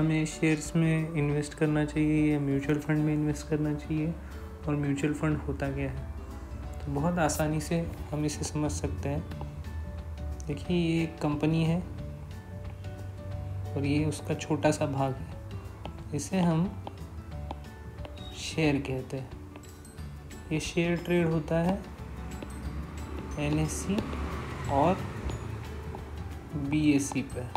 हमें शेयर्स में इन्वेस्ट करना चाहिए या म्यूचुअल फंड में इन्वेस्ट करना चाहिए, और म्यूचुअल फंड होता क्या है। तो बहुत आसानी से हम इसे समझ सकते हैं। देखिए, ये एक कंपनी है और ये उसका छोटा सा भाग है, इसे हम शेयर कहते हैं। ये शेयर ट्रेड होता है NSE और BSE पर।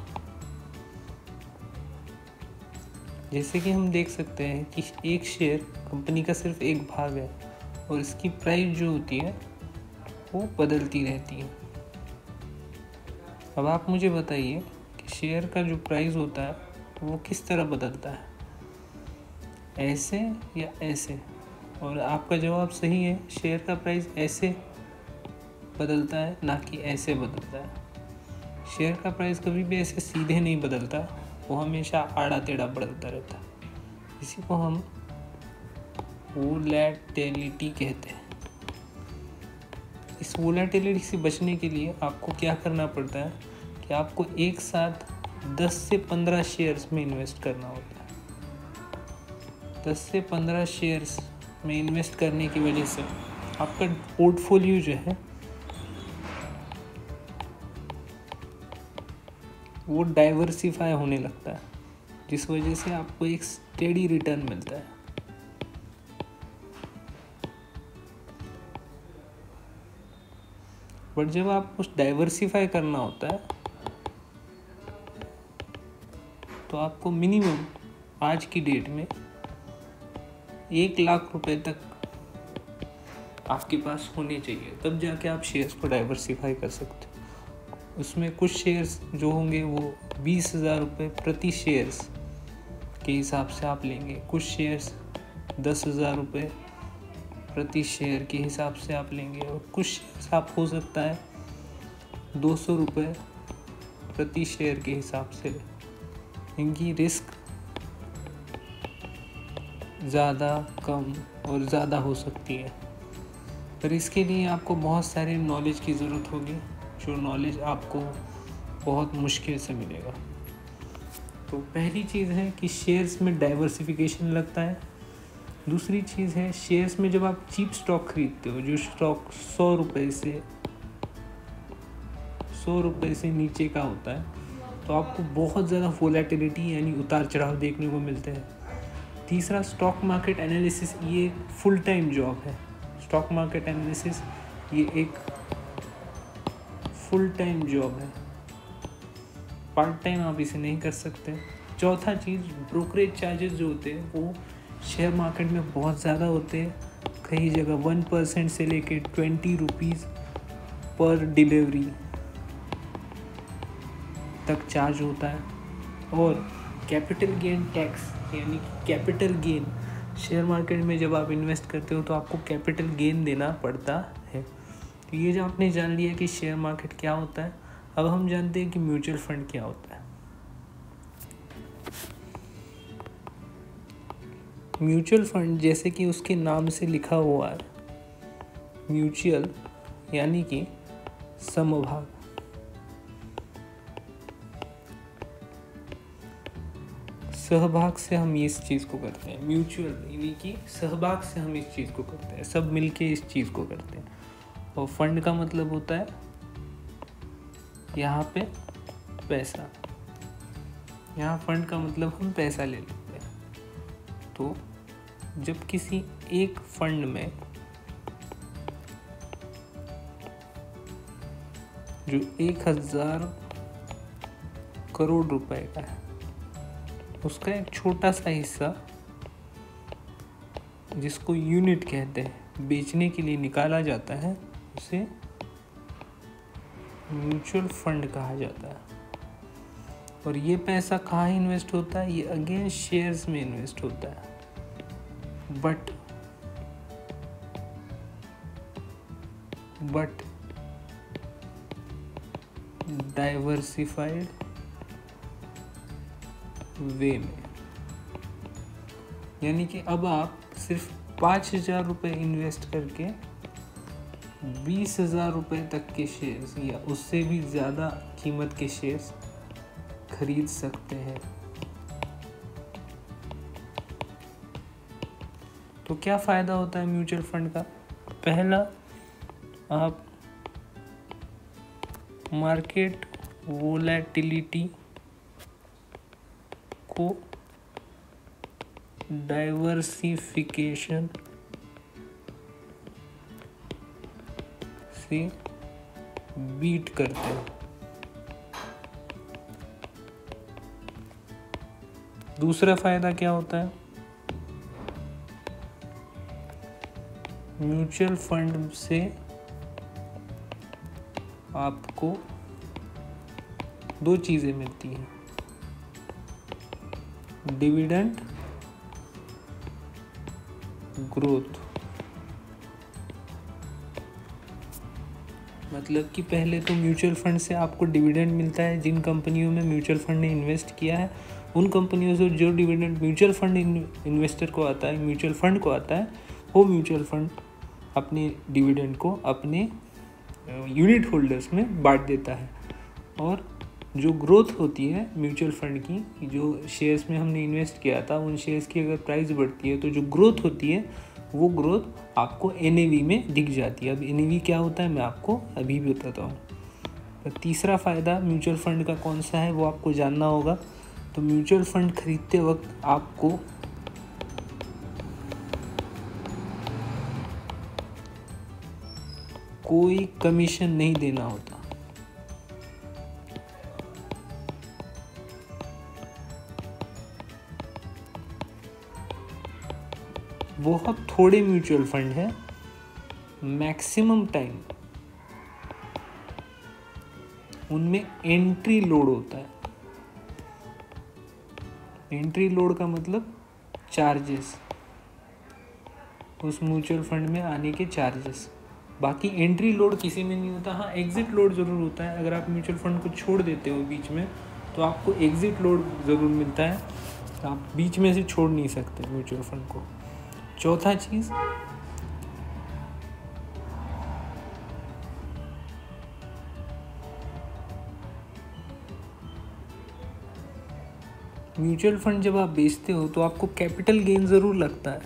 जैसे कि हम देख सकते हैं कि एक शेयर कंपनी का सिर्फ एक भाग है और इसकी प्राइस जो होती है वो बदलती रहती है। अब आप मुझे बताइए कि शेयर का जो प्राइस होता है वो किस तरह बदलता है, ऐसे या ऐसे। और आपका जवाब सही है, शेयर का प्राइस ऐसे बदलता है, ना कि ऐसे बदलता है। शेयर का प्राइस कभी भी ऐसे सीधे नहीं बदलता, वो हमेशा आड़ा टेढ़ा बदलता रहता है। इसी को हम वोलेटिलिटी कहते हैं। इस वोलेटिलिटी से बचने के लिए आपको क्या करना पड़ता है कि आपको एक साथ 10 से 15 शेयर्स में इन्वेस्ट करना होता है। 10 से 15 शेयर्स में इन्वेस्ट करने की वजह से आपका पोर्टफोलियो जो है वो डाइवर्सिफाई होने लगता है, जिस वजह से आपको एक स्टेडी रिटर्न मिलता है। बट जब आप कुछ डाइवर्सिफाई करना होता है तो आपको मिनिमम आज की डेट में 1 लाख रुपए तक आपके पास होने चाहिए, तब जाके आप शेयर्स को डाइवर्सिफाई कर सकते हो। उसमें कुछ शेयर्स जो होंगे वो 20,000 रुपये प्रति शेयर्स के हिसाब से आप लेंगे, कुछ शेयर्स 10,000 रुपये प्रति शेयर के हिसाब से आप लेंगे, और कुछ शेयर्स आप हो सकता है 200 रुपये प्रति शेयर के हिसाब से। इनकी रिस्क ज़्यादा, कम और ज़्यादा हो सकती है, पर इसके लिए आपको बहुत सारे नॉलेज की ज़रूरत होगी, जो नॉलेज आपको बहुत मुश्किल से मिलेगा। तो पहली चीज़ है कि शेयर्स में डाइवर्सिफिकेशन लगता है। दूसरी चीज़ है, शेयर्स में जब आप चीप स्टॉक खरीदते हो, जो स्टॉक 100 रुपये से नीचे का होता है, तो आपको बहुत ज़्यादा वोलेटिलिटी यानी उतार चढ़ाव देखने को मिलते हैं। तीसरा, स्टॉक मार्केट एनालिसिस, ये फुल टाइम जॉब है। स्टॉक मार्केट एनालिसिस ये एक फुल टाइम जॉब है, पार्ट टाइम आप इसे नहीं कर सकते। चौथा चीज़, ब्रोकरेज चार्जेस जो होते हैं वो शेयर मार्केट में बहुत ज़्यादा होते हैं। कई जगह 1% से लेके 20 रुपीज़ पर डिलीवरी तक चार्ज होता है। और कैपिटल गेन टैक्स, यानी कैपिटल गेन, शेयर मार्केट में जब आप इन्वेस्ट करते हो तो आपको कैपिटल गेन देना पड़ता है। तो ये जो आपने जान लिया कि शेयर मार्केट क्या होता है, अब हम जानते हैं कि म्यूचुअल फंड क्या होता है। म्यूचुअल फंड, जैसे कि उसके नाम से लिखा हुआ है, म्यूचुअल यानी कि समभाग। सहभाग से हम इस चीज़ को करते हैं। म्यूचुअल यानी कि सहभाग से हम इस चीज़ को करते हैं, सब मिलके इस चीज़ को करते हैं। और फंड का मतलब होता है यहाँ पे पैसा, यहाँ फंड का मतलब हम पैसा ले लेते हैं। तो जब किसी एक फंड में जो 1000 करोड़ रुपए का है, उसका एक छोटा सा हिस्सा, जिसको यूनिट कहते हैं, बेचने के लिए निकाला जाता है, उसे म्यूचुअल फंड कहा जाता है। और ये पैसा कहाँ इन्वेस्ट होता है? ये अगेन शेयर्स में इन्वेस्ट होता है, बट डाइवर्सिफाइड वे में। यानी कि अब आप सिर्फ 5,000 रुपये इन्वेस्ट करके 20,000 रुपये तक के शेयर्स या उससे भी ज़्यादा कीमत के शेयर्स खरीद सकते हैं। क्या फ़ायदा होता है म्यूचुअल फंड का? पहला, आप मार्केट वोलेटिलिटी को डाइवर्सिफिकेशन से बीट करते हैं। दूसरा फायदा क्या होता है? म्यूचुअल फंड से आपको दो चीजें मिलती हैं, डिविडेंड, ग्रोथ। मतलब कि पहले तो म्यूचुअल फंड से आपको डिविडेंड मिलता है। जिन कंपनियों में म्यूचुअल फंड ने इन्वेस्ट किया है उन कंपनियों से जो डिविडेंड म्यूचुअल फंड इन्वेस्टर को आता है, म्यूचुअल फंड को आता है, वो म्यूचुअल फंड अपने डिविडेंड को अपने यूनिट होल्डर्स में बांट देता है। और जो ग्रोथ होती है म्यूचुअल फंड की, जो शेयर्स में हमने इन्वेस्ट किया था उन शेयर्स की अगर प्राइस बढ़ती है तो जो ग्रोथ होती है वो ग्रोथ आपको NAV में दिख जाती है। अब NAV क्या होता है मैं आपको अभी भी बताता हूँ। तो तीसरा फ़ायदा म्यूचुअल फंड का कौन सा है वो आपको जानना होगा। तो म्यूचुअल फंड खरीदते वक्त आपको कोई कमीशन नहीं देना होता। बहुत थोड़े म्यूचुअल फंड है, मैक्सिमम टाइम उनमें एंट्री लोड होता है। एंट्री लोड का मतलब चार्जेस, उस म्यूचुअल फंड में आने के चार्जेस। बाकी एंट्री लोड किसी में नहीं होता। हाँ, एग्जिट लोड ज़रूर होता है। अगर आप म्यूचुअल फंड को छोड़ देते हो बीच में तो आपको एग्जिट लोड ज़रूर मिलता है। तो आप बीच में से छोड़ नहीं सकते म्यूचुअल फंड को। चौथा चीज़, म्यूचुअल फंड जब आप बेचते हो तो आपको कैपिटल गेन ज़रूर लगता है,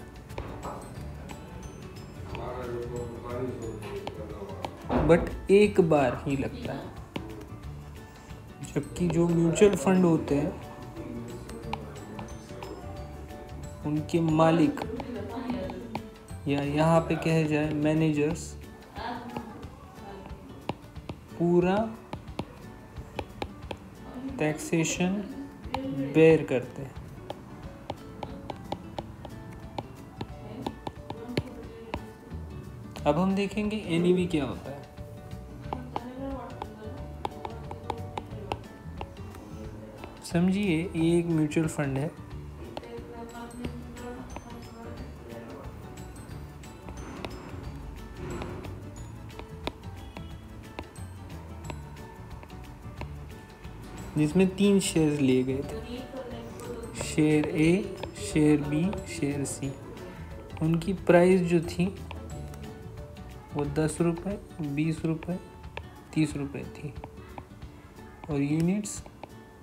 बट एक बार ही लगता है। जबकि जो म्यूचुअल फंड होते हैं उनके मालिक, या यहाँ पे कहे जाए मैनेजर्स, पूरा टैक्सेशन बेयर करते हैं। अब हम देखेंगे NAV क्या होता है। समझिए ये एक म्यूचुअल फंड है, जिसमें 3 शेयर्स लिए गए थे, share A, share B, share C। उनकी प्राइस जो थी वो 10 रुपये, 20 रुपये, 30 रुपये थी। और यूनिट्स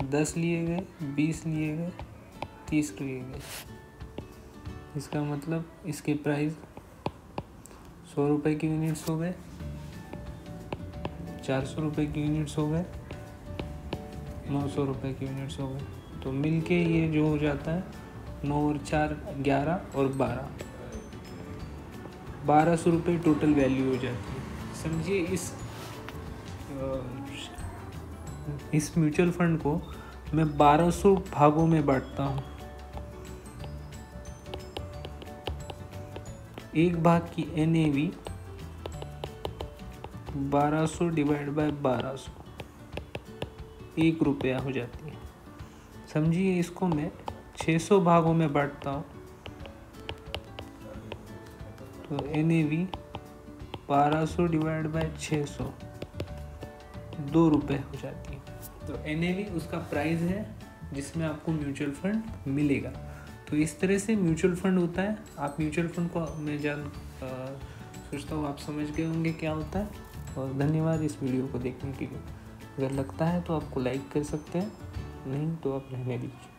10 लिए गए, 20 लिए गए, 30 लिए गए। इसका मतलब इसके प्राइस 100 रुपये की यूनिट्स हो गए, 400 रुपये की यूनिट्स हो गए, 900 रुपये की यूनिट्स हो गए। तो मिलके ये जो हो जाता है 9 और 4 11 और 1200 रुपये टोटल वैल्यू हो जाती है। समझिए इस म्यूचुअल फंड को मैं 1200 भागों में बांटता हूँ। एक भाग की NAV 1200 डिवाइड बाय 1200, 1 रुपया हो जाती है। समझिए इसको मैं 600 भागों में बांटता हूँ तो NAV 1200 डिवाइड बाय 600, 2 रुपये हो जाती है। तो NAV उसका प्राइस है जिसमें आपको म्यूचुअल फंड मिलेगा। तो इस तरह से म्यूचुअल फंड होता है। आप म्यूचुअल फंड को मैं सोचता हूँ आप समझ गए होंगे क्या होता है। और धन्यवाद इस वीडियो को देखने के लिए। अगर लगता है तो आपको लाइक कर सकते हैं, नहीं तो आप रहने दीजिए।